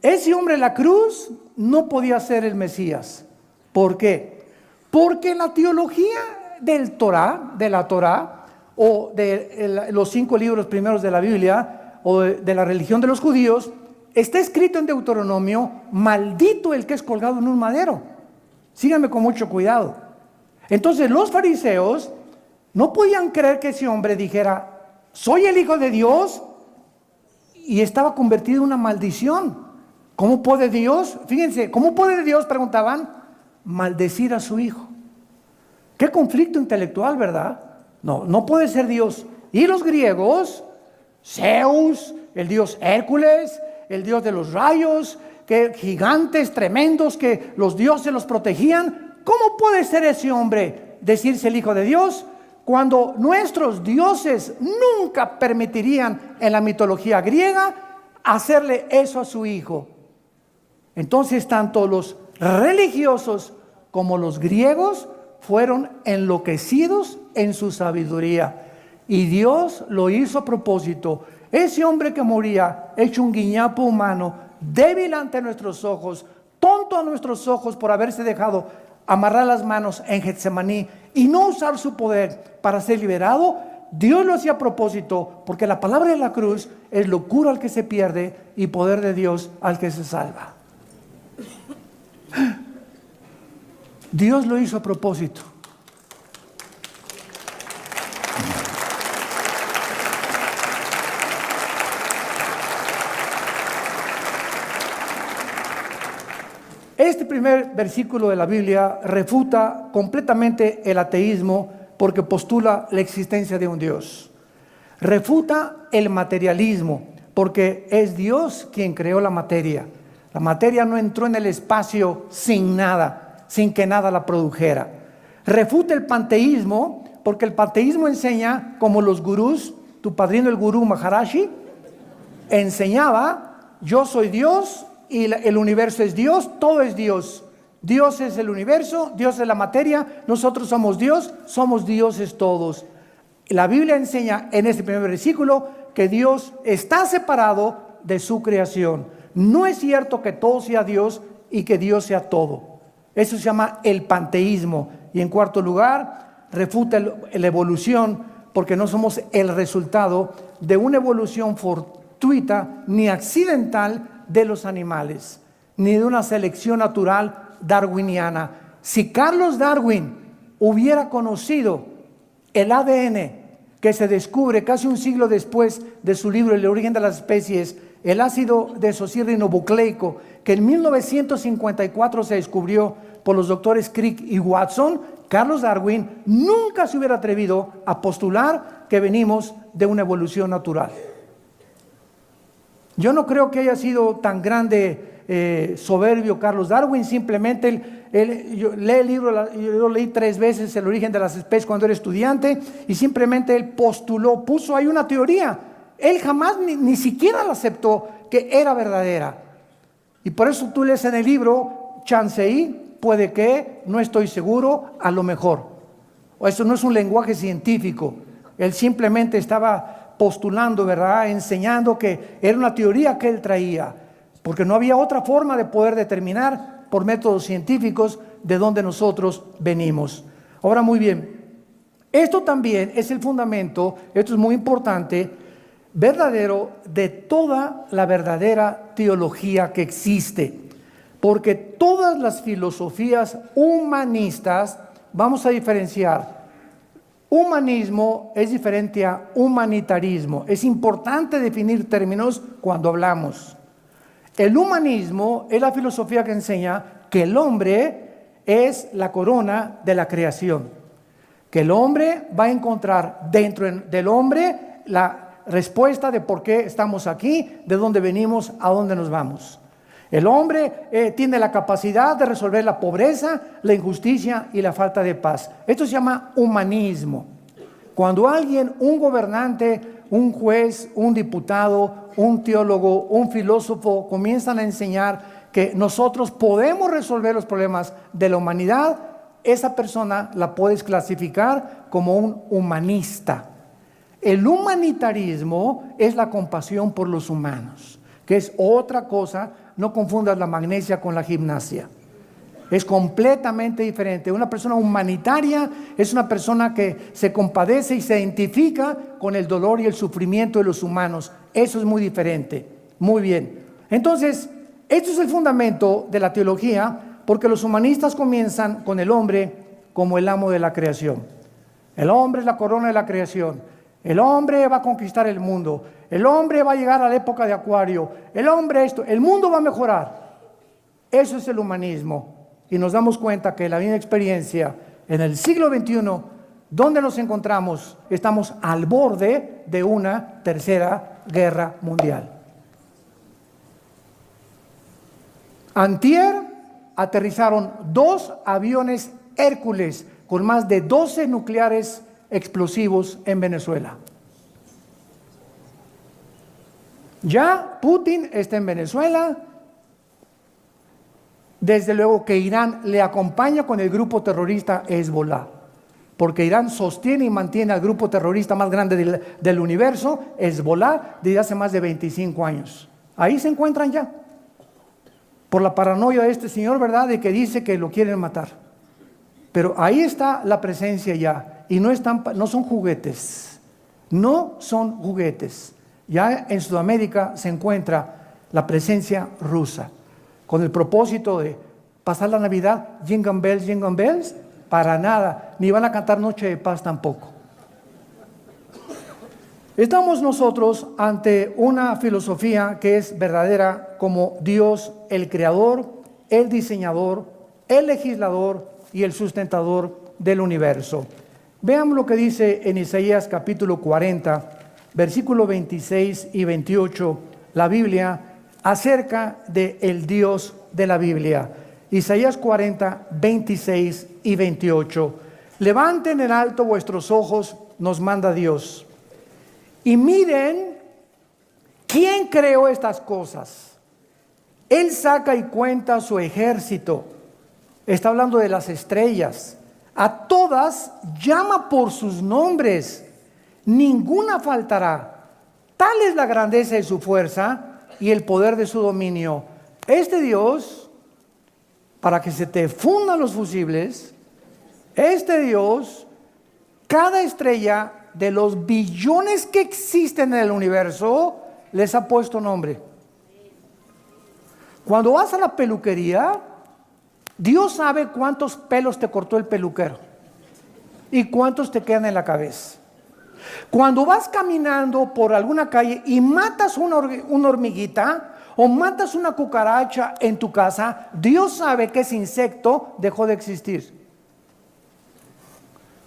ese hombre en la cruz no podía ser el Mesías. ¿Por qué? Porque en la teología de la Torá, o de los 5 libros primeros de la Biblia, o de la religión de los judíos, está escrito en Deuteronomio, maldito el que es colgado en un madero. Síganme con mucho cuidado. Entonces los fariseos no podían creer que ese hombre dijera, soy el Hijo de Dios, y estaba convertido en una maldición. ¿Cómo puede Dios? Fíjense, ¿cómo puede Dios, preguntaban, maldecir a su Hijo? Qué conflicto intelectual, ¿verdad? No puede ser Dios. Y los griegos, Zeus, el dios Hércules, el dios de los rayos, que gigantes tremendos que los dioses los protegían. ¿Cómo puede ser ese hombre decirse el Hijo de Dios cuando nuestros dioses nunca permitirían en la mitología griega hacerle eso a su hijo? Entonces tanto los religiosos como los griegos fueron enloquecidos en su sabiduría, y Dios lo hizo a propósito. Ese hombre que moría hecho un guiñapo humano, débil ante nuestros ojos, tonto a nuestros ojos por haberse dejado amarrar las manos en Getsemaní y no usar su poder para ser liberado, Dios lo hacía a propósito, porque la palabra de la cruz es locura al que se pierde y poder de Dios al que se salva. Dios lo hizo a propósito. Este primer versículo de la Biblia refuta completamente el ateísmo porque postula la existencia de un Dios. Refuta el materialismo porque es Dios quien creó la materia. La materia no entró en el espacio sin nada, sin que nada la produjera. Refuta el panteísmo porque el panteísmo enseña, como los gurús, tu padrino el gurú Maharaji enseñaba: yo soy Dios y el universo es Dios, todo es Dios. Dios es el universo, Dios es la materia, nosotros somos Dios, somos dioses todos. La Biblia enseña en este primer versículo que Dios está separado de su creación. No es cierto que todo sea Dios y que Dios sea todo. Eso se llama el panteísmo. Y en cuarto lugar, refuta la evolución, porque no somos el resultado de una evolución fortuita ni accidental de los animales, ni de una selección natural darwiniana. Si Carlos Darwin hubiera conocido el ADN que se descubre casi un siglo después de su libro El origen de las especies, el ácido desoxirribonucleico, que en 1954 se descubrió por los doctores Crick y Watson, Carlos Darwin nunca se hubiera atrevido a postular que venimos de una evolución natural. Yo no creo que haya sido tan grande soberbio Carlos Darwin. Simplemente yo leí el libro, yo lo leí 3 veces, El origen de las especies, cuando era estudiante, y simplemente él postuló, puso ahí una teoría. Él jamás ni siquiera la aceptó que era verdadera. Y por eso tú lees en el libro, chanceí, puede que, no estoy seguro, a lo mejor. O eso no es un lenguaje científico. Él simplemente estaba postulando, ¿verdad?, enseñando que era una teoría que él traía, porque no había otra forma de poder determinar por métodos científicos de dónde nosotros venimos. Ahora, muy bien, esto también es el fundamento, esto es muy importante, verdadero, de toda la verdadera teología que existe, porque todas las filosofías humanistas, vamos a diferenciar. Humanismo es diferente a humanitarismo. Es importante definir términos cuando hablamos. El humanismo es la filosofía que enseña que el hombre es la corona de la creación, que el hombre va a encontrar dentro del hombre la respuesta de por qué estamos aquí, de dónde venimos, a dónde nos vamos. El hombre tiene la capacidad de resolver la pobreza, la injusticia y la falta de paz. Esto se llama humanismo. Cuando alguien, un gobernante, un juez, un diputado, un teólogo, un filósofo comienzan a enseñar que nosotros podemos resolver los problemas de la humanidad, esa persona la puedes clasificar como un humanista. El humanitarismo es la compasión por los humanos, que es otra cosa. No confundas la magnesia con la gimnasia. Es completamente diferente. Una persona humanitaria es una persona que se compadece y se identifica con el dolor y el sufrimiento de los humanos. Eso es muy diferente. Muy bien. Entonces, esto es el fundamento de la teología, porque los humanistas comienzan con el hombre como el amo de la creación. El hombre es la corona de la creación. El hombre va a conquistar el mundo. El hombre va a llegar a la época de Acuario. El hombre esto, el mundo va a mejorar. Eso es el humanismo. Y nos damos cuenta que la misma experiencia en el siglo XXI, donde nos encontramos, estamos al borde de una tercera Guerra Mundial. Antier aterrizaron 2 aviones Hércules con más de 12 nucleares explosivos en Venezuela. Ya Putin está en Venezuela. Desde luego que Irán le acompaña con el grupo terrorista Hezbollah, porque Irán sostiene y mantiene al grupo terrorista más grande del universo, Hezbollah, desde hace más de 25 años. Ahí se encuentran ya, por la paranoia de este señor, ¿verdad?, de que dice que lo quieren matar. Pero ahí está la presencia ya, y no son juguetes, no son juguetes. Ya en Sudamérica se encuentra la presencia rusa, con el propósito de pasar la Navidad, jingle bells, para nada, ni van a cantar Noche de Paz tampoco. Estamos nosotros ante una filosofía que es verdadera como Dios, el creador, el diseñador, el legislador y el sustentador del universo. Veamos lo que dice en Isaías capítulo 40, versículos 26 y 28, la Biblia, acerca del Dios de la Biblia. Isaías 40, 26 y 28. Levanten en alto vuestros ojos, nos manda Dios, y miren quién creó estas cosas. Él saca y cuenta su ejército. Está hablando de las estrellas. A todas llama por sus nombres. Ninguna faltará. Tal es la grandeza de su fuerza y el poder de su dominio. Este Dios, para que se te fundan los fusibles, este Dios, cada estrella de los billones que existen en el universo, les ha puesto nombre. Cuando vas a la peluquería, Dios sabe cuántos pelos te cortó el peluquero y cuántos te quedan en la cabeza. Cuando vas caminando por alguna calle y matas una hormiguita o matas una cucaracha en tu casa, Dios sabe que ese insecto dejó de existir.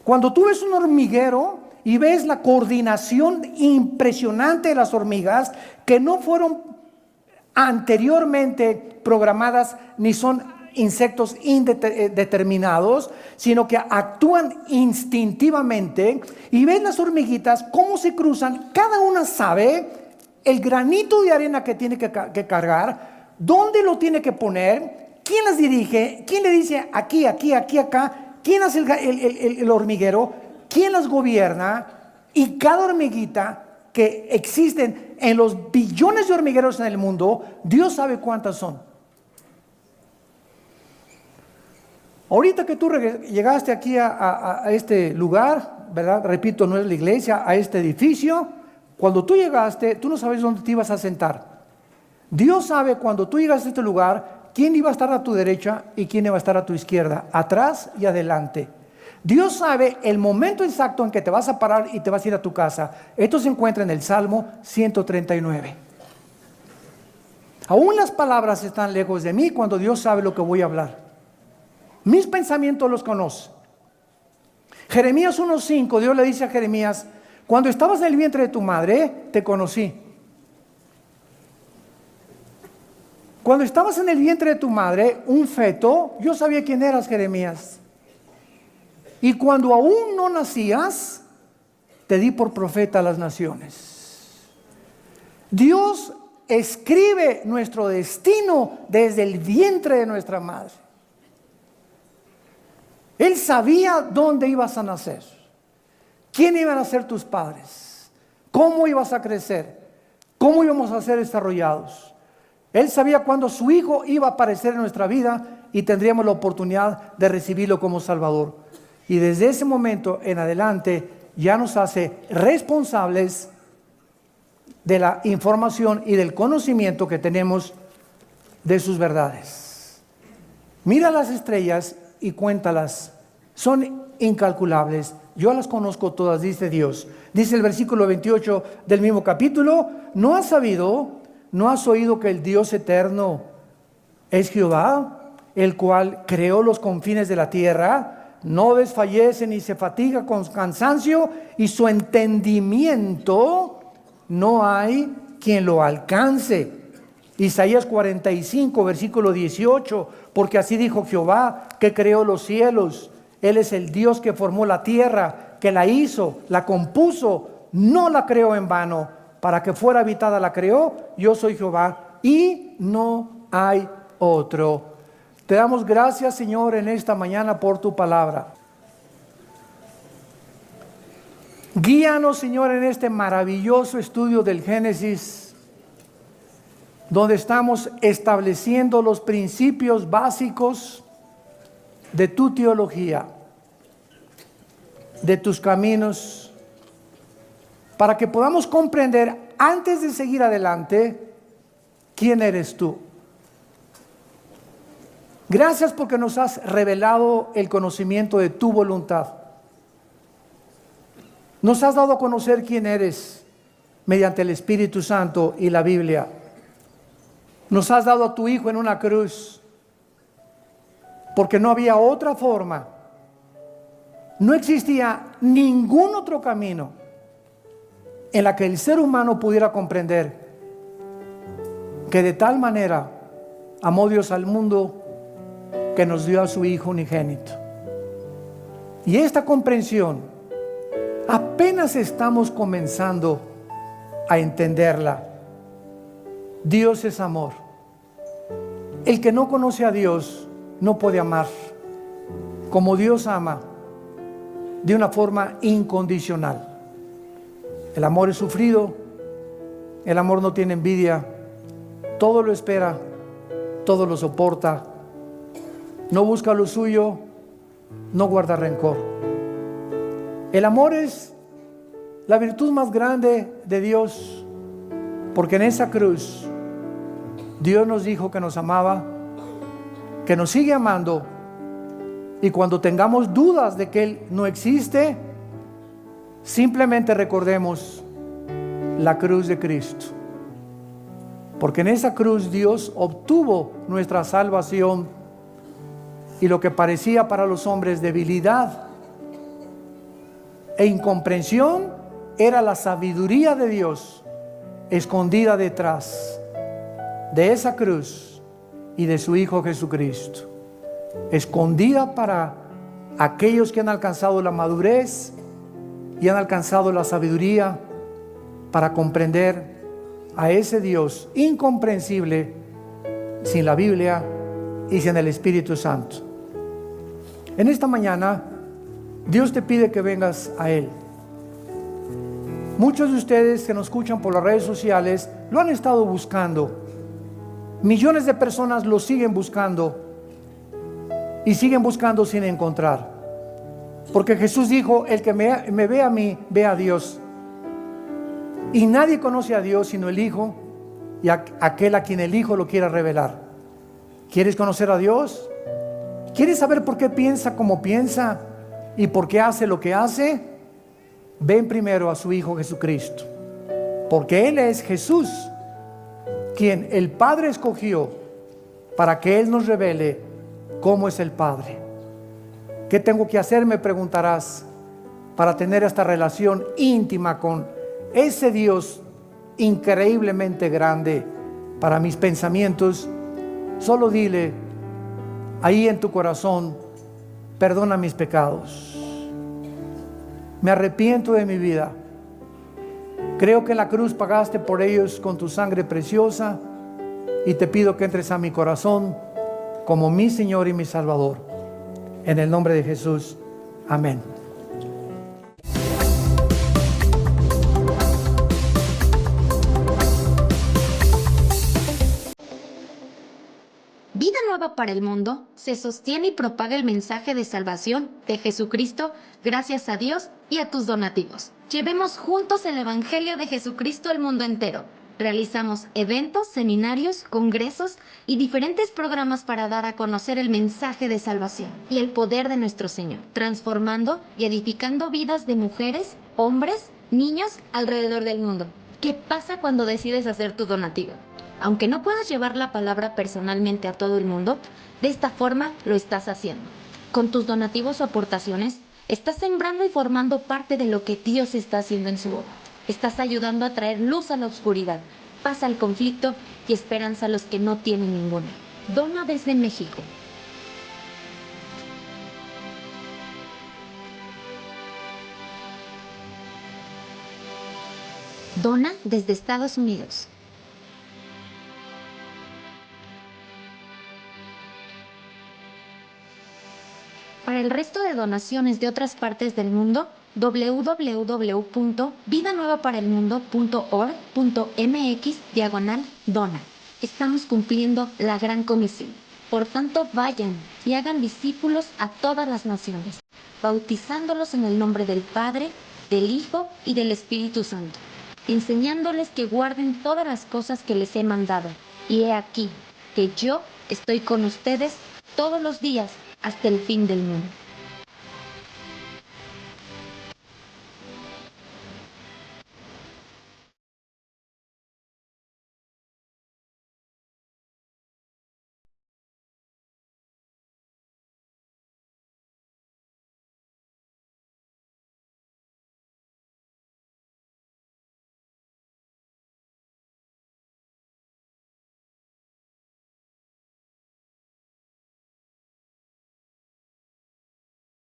Cuando tú ves un hormiguero y ves la coordinación impresionante de las hormigas que no fueron anteriormente programadas ni son insectos indeterminados, sino que actúan instintivamente, y ves las hormiguitas cómo se cruzan, cada una sabe el granito de arena que tiene que cargar, dónde lo tiene que poner, quién las dirige, quién le dice aquí, aquí, aquí, acá, quién hace el hormiguero, quién las gobierna, y cada hormiguita que existen en los billones de hormigueros en el mundo, Dios sabe cuántas son. Ahorita que tú llegaste aquí a este lugar, ¿verdad? Repito, no es la iglesia, a este edificio. Cuando tú llegaste, tú no sabes dónde te ibas a sentar. Dios sabe cuando tú llegas a este lugar, quién iba a estar a tu derecha y quién iba a estar a tu izquierda, atrás y adelante. Dios sabe el momento exacto en que te vas a parar y te vas a ir a tu casa. Esto se encuentra en el Salmo 139. Aún las palabras están lejos de mí cuando Dios sabe lo que voy a hablar. Mis pensamientos los conoce. Jeremías 1:5, Dios le dice a Jeremías: cuando estabas en el vientre de tu madre, te conocí. Cuando estabas en el vientre de tu madre, un feto, yo sabía quién eras, Jeremías. Y cuando aún no nacías, te di por profeta a las naciones. Dios escribe nuestro destino desde el vientre de nuestra madre. Él sabía dónde ibas a nacer, quién iban a ser tus padres, cómo ibas a crecer, cómo íbamos a ser desarrollados. Él sabía cuándo su Hijo iba a aparecer en nuestra vida y tendríamos la oportunidad de recibirlo como Salvador. Y desde ese momento en adelante ya nos hace responsables de la información y del conocimiento que tenemos de sus verdades. Mira las estrellas y cuéntalas, son incalculables, yo las conozco todas, dice Dios. Dice el versículo 28 del mismo capítulo: ¿no has sabido, no has oído que el Dios eterno es Jehová, el cual creó los confines de la tierra? No desfallece ni se fatiga con cansancio, y su entendimiento no hay quien lo alcance. Isaías 45, versículo 18, porque así dijo Jehová, que creó los cielos. Él es el Dios que formó la tierra, que la hizo, la compuso, no la creó en vano. Para que fuera habitada la creó, yo soy Jehová y no hay otro. Te damos gracias, Señor, en esta mañana por tu palabra. Guíanos, Señor, en este maravilloso estudio del Génesis, donde estamos estableciendo los principios básicos de tu teología, de tus caminos, para que podamos comprender, antes de seguir adelante, quién eres tú. Gracias porque nos has revelado el conocimiento de tu voluntad. Nos has dado a conocer quién eres mediante el Espíritu Santo y la Biblia. Nos has dado a tu Hijo en una cruz, porque no había otra forma. No existía ningún otro camino en la que el ser humano pudiera comprender que de tal manera amó Dios al mundo que nos dio a su Hijo unigénito. Y esta comprensión apenas estamos comenzando a entenderla. Dios es amor. El que no conoce a Dios no puede amar como Dios ama, de una forma incondicional. El amor es sufrido, el amor no tiene envidia, todo lo espera, todo lo soporta, no busca lo suyo, no guarda rencor. El amor es la virtud más grande de Dios, porque en esa cruz Dios nos dijo que nos amaba, que nos sigue amando, y cuando tengamos dudas de que Él no existe, simplemente recordemos la cruz de Cristo, porque en esa cruz Dios obtuvo nuestra salvación, y lo que parecía para los hombres debilidad e incomprensión era la sabiduría de Dios escondida detrás de esa cruz y de su Hijo Jesucristo, escondida para aquellos que han alcanzado la madurez y han alcanzado la sabiduría para comprender a ese Dios incomprensible sin la Biblia y sin el Espíritu Santo. En esta mañana Dios te pide que vengas a Él. Muchos de ustedes que nos escuchan por las redes sociales lo han estado buscando. Millones de personas lo siguen buscando y siguen buscando sin encontrar. Porque Jesús dijo, el que me ve a mí, ve a Dios. Y nadie conoce a Dios sino el Hijo y aquel a quien el Hijo lo quiera revelar. ¿Quieres conocer a Dios? ¿Quieres saber por qué piensa como piensa y por qué hace lo que hace? Ven primero a su Hijo Jesucristo, porque Él es Jesús, quien el Padre escogió para que Él nos revele cómo es el Padre. ¿Qué tengo que hacer?, me preguntarás, para tener esta relación íntima con ese Dios increíblemente grande para mis pensamientos. Solo dile ahí en tu corazón: perdona mis pecados, me arrepiento de mi vida, creo que en la cruz pagaste por ellos con tu sangre preciosa, y te pido que entres a mi corazón como mi Señor y mi Salvador, en el nombre de Jesús, amén. Vida Nueva para el Mundo se sostiene y propaga el mensaje de salvación de Jesucristo gracias a Dios y a tus donativos. Llevemos juntos el Evangelio de Jesucristo al mundo entero. Realizamos eventos, seminarios, congresos y diferentes programas para dar a conocer el mensaje de salvación y el poder de nuestro Señor, transformando y edificando vidas de mujeres, hombres, niños alrededor del mundo. ¿Qué pasa cuando decides hacer tu donativo? Aunque no puedas llevar la palabra personalmente a todo el mundo, de esta forma lo estás haciendo. Con tus donativos o aportaciones, estás sembrando y formando parte de lo que Dios está haciendo en su obra. Estás ayudando a traer luz a la oscuridad, paz al conflicto y esperanza a los que no tienen ninguna. Dona desde México. Dona desde Estados Unidos. Para el resto de donaciones de otras partes del mundo, www.vidanuevaparelmundo.org.mx/dona. Estamos cumpliendo la gran comisión. Por tanto, vayan y hagan discípulos a todas las naciones, bautizándolos en el nombre del Padre, del Hijo y del Espíritu Santo, enseñándoles que guarden todas las cosas que les he mandado. Y he aquí que yo estoy con ustedes todos los días hasta el fin del mundo.